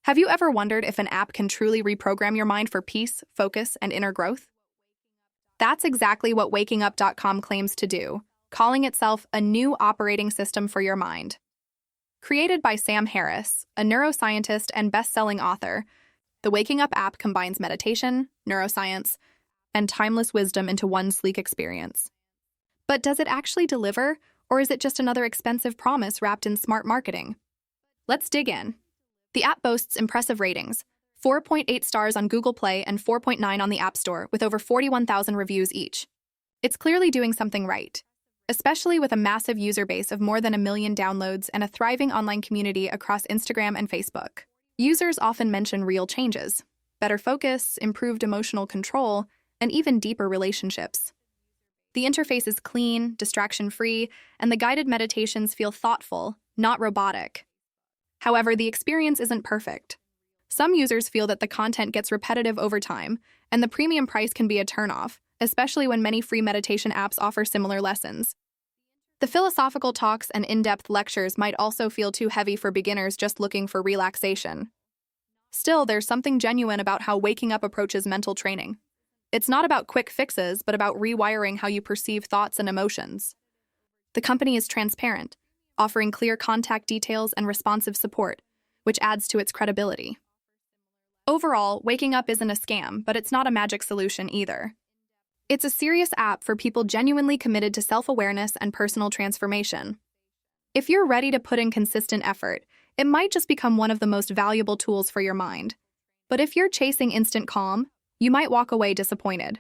Have you ever wondered if an app can truly reprogram your mind for peace, focus, and inner growth? That's exactly what wakingup.com claims to do, calling itself a new operating system for your mind. Created by Sam Harris, a neuroscientist and best-selling author, the Waking Up app combines meditation, neuroscience, and timeless wisdom into one sleek experience. But does it actually deliver, or is it just another expensive promise wrapped in smart marketing? Let's dig in. The app boasts impressive ratings, 4.8 stars on Google Play and 4.9 on the App Store, with over 41,000 reviews each. It's clearly doing something right, especially with a massive user base of more than 1 million downloads and a thriving online community across Instagram and Facebook. Users often mention real changes, better focus, improved emotional control, and even deeper relationships. The interface is clean, distraction-free, and the guided meditations feel thoughtful, not robotic. However, the experience isn't perfect. Some users feel that the content gets repetitive over time, and the premium price can be a turnoff, especially when many free meditation apps offer similar lessons. The philosophical talks and in-depth lectures might also feel too heavy for beginners just looking for relaxation. Still, there's something genuine about how Waking Up approaches mental training. It's not about quick fixes, but about rewiring how you perceive thoughts and emotions. The company is transparent, offering clear contact details and responsive support, which adds to its credibility. Overall, Waking Up isn't a scam, but it's not a magic solution either. It's a serious app for people genuinely committed to self-awareness and personal transformation. If you're ready to put in consistent effort, it might just become one of the most valuable tools for your mind. But if you're chasing instant calm, you might walk away disappointed.